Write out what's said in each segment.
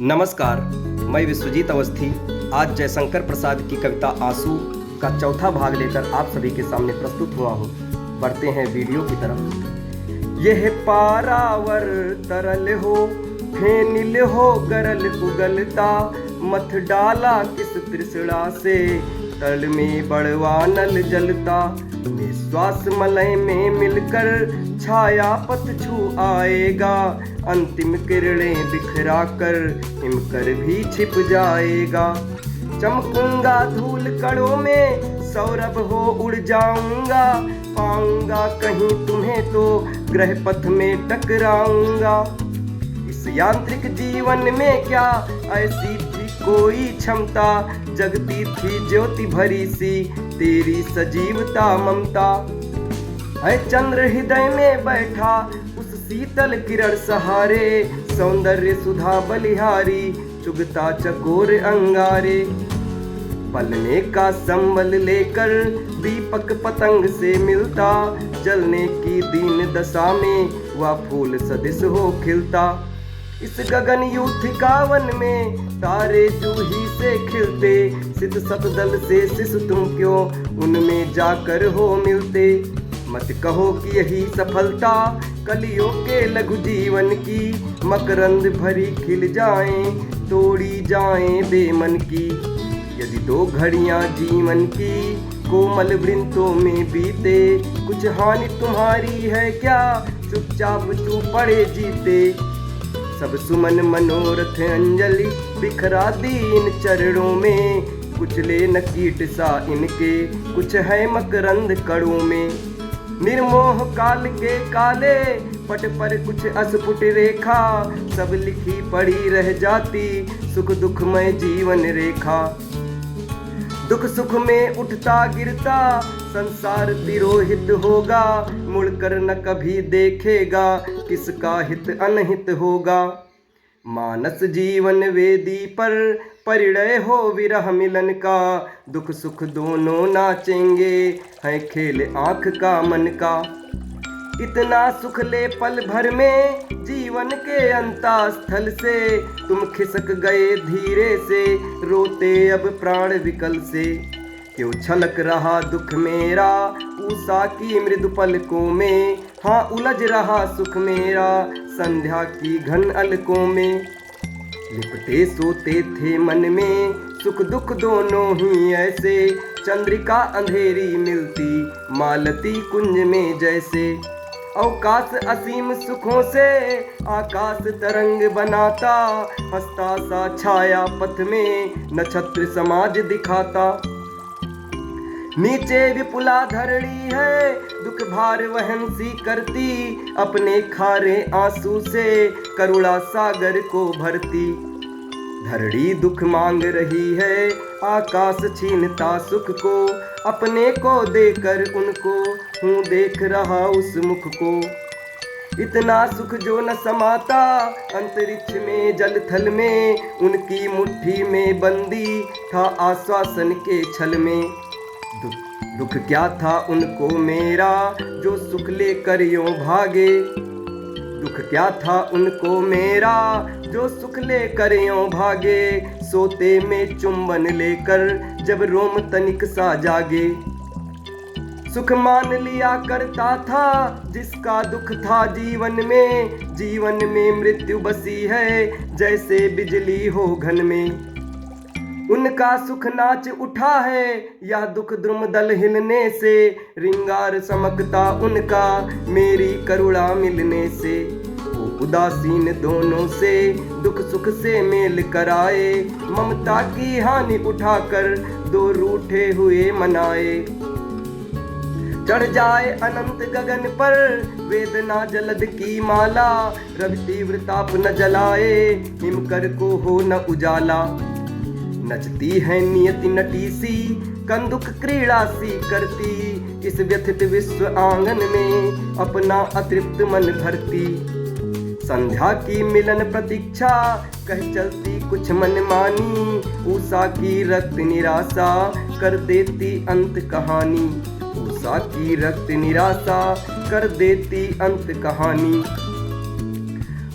नमस्कार, मैं विश्वजीत अवस्थी आज जयशंकर प्रसाद की कविता आंसू का चौथा भाग लेकर आप सभी के सामने प्रस्तुत हुआ हूँ। बढ़ते हैं वीडियो की तरफ। यह पारावर तरल हो, फेनिल हो गरल उगलता, मथ डाला किस तृष्णा से, तल में बड़वा नल जलता, निश्वास मलय में मिलकर छाया पथ छू आएगा, अंतिम किरणें बिखरा कर हिमकर भी छिप जाएगा। चमकूंगा धूल कणों में, सौरभ हो उड़ जाऊंगा, पाऊंगा कहीं तुम्हें तो ग्रह पथ में टकराऊंगा। इस यांत्रिक जीवन में क्या ऐसी थी कोई क्षमता, जगती थी ज्योति भरी सी तेरी सजीवता ममता। है चंद्र हृदय में बैठा उस शीतल किरण सहारे, सौंदर्य सुधा बलिहारी चुगता चकोर अंगारे। पलने का संबल लेकर दीपक पतंग से मिलता, जलने की दीन दशा में वह फूल सदिश हो खिलता। इस गगन यूथिका वन में तारे जूही से खिलते, सित सतदल से शिशु तुम क्यों उनमें जाकर हो मिलते। मत कहो कि यही सफलता कलियों के लघु जीवन की, मकरंद भरी खिल जाएं तोड़ी जाएं बेमन की। यदि दो घड़ियां जीवन की कोमल वृंतों में बीते, कुछ हानि तुम्हारी है क्या चुपचाप चू पड़े जीते। सब सुमन मनोरथ अंजलि बिखरा दी इन चरणों में, कुछ ले न कीट सा इनके कुछ है मकरंद कड़ों में। निर्मोह काल के काले पट पर कुछ अस्फुट रेखा, सब लिखी पड़ी रह जाती सुख दुखमय जीवन रेखा। दुख सुख में उठता गिरता संसार तिरोहित होगा, मुड़कर न कभी देखेगा किसका हित अनहित होगा। मानस जीवन वेदी पर परिणय हो विरह मिलन का, दुख सुख दोनों नाचेंगे है खेल आँख का मन का। इतना सुख ले पल भर में जीवन के अंतस्थल से, तुम खिसक गए धीरे से रोते अब प्राण विकल से। क्यों छलक रहा दुख मेरा उषा की मृदु पलकों में, हाँ उलझ रहा सुख मेरा संध्या की घन अलकों में। लिपटे सोते थे मन में सुख दुख दोनों ही ऐसे, चंद्रिका अंधेरी मिलती मालती कुंज में जैसे। अवकाश असीम सुखों से आकाश तरंग बनाता, हंसता सा छाया पथ में नक्षत्र समाज दिखाता। नीचे विपुला धरणी है दुख भार वहन सी करती, अपने खारे आंसू से करुणा सागर को भरती। धरणी दुख मांग रही है आकाश छीनता सुख को, अपने को देकर उनको हूँ देख रहा उस मुख को। इतना सुख जो न समाता अंतरिक्ष में जल थल में, उनकी मुट्ठी में बंदी था आश्वासन के छल में। दुख क्या था उनको मेरा जो सुख लेकर यूं भागे, दुख क्या था उनको मेरा जो सुख लेकर यूं भागे। सोते में चुंबन लेकर जब रोम तनिक सा जागे, सुख मान लिया करता था जिसका दुख था जीवन में। जीवन में मृत्यु बसी है जैसे बिजली हो घन में, उनका सुख नाच उठा है या दुख द्रुमदल हिलने से। रिंगार समकता उनका मेरी करुणा मिलने से, वो उदासीन दोनों से दुख सुख से मेल कराए। ममता की हानि उठाकर दो रूठे हुए मनाए। चढ़ जाए अनंत गगन पर वेदना जलद की माला, रवि तीव्र ताप न जलाए हिमकर को हो न उजाला। नचती है नियति नटी सी कंदुक क्रीड़ा सी करती, इस व्यथित विश्व आंगन में अपना अतृप्त मन भरती। संध्या की मिलन प्रतीक्षा कह चलती कुछ मन मानी, उषा की रक्त निराशा कर देती अंत कहानी। उषा की रक्त निराशा कर देती अंत कहानी।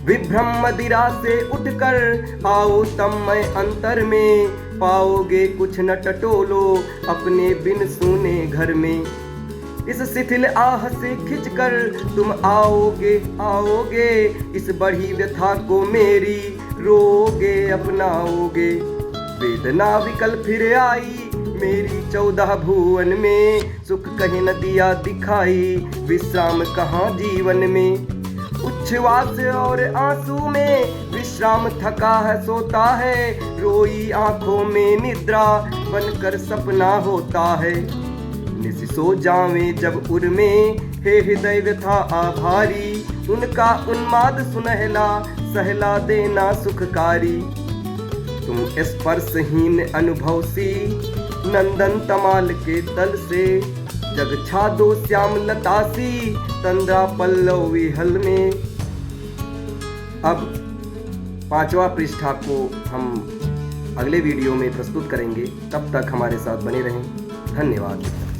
विभ्रम मदिरा से उठकर आओ तन्मय अंतर में, पाओगे कुछ न टटोलो अपने बिन सुने घर में। इस शिथिल आह से खिंचकर तुम आओगे आओगे, इस बढ़ी व्यथा को मेरी रोगे अपनाओगे। वेदना विकल फिर आई मेरी 14 भुवन में, सुख कहीं न दिया दिखाई विश्राम कहाँ जीवन में। उच्छ्वास और आंसू में विश्राम थका है सोता है, रोई आंखों में निद्रा बनकर सपना होता है। निस सो जावे जब उर में हे हृदय व्यथा आभारी, उनका उन्माद सुनहला सहला देना सुखकारी। तुम स्पर्शहीन अनुभव सी नंदन तमाल के तल से, जग छा दो श्याम लतासी तंद्रा पल्लव विहल में। अब 5वां पृष्ठा को हम अगले वीडियो में प्रस्तुत करेंगे, तब तक हमारे साथ बने रहें। धन्यवाद।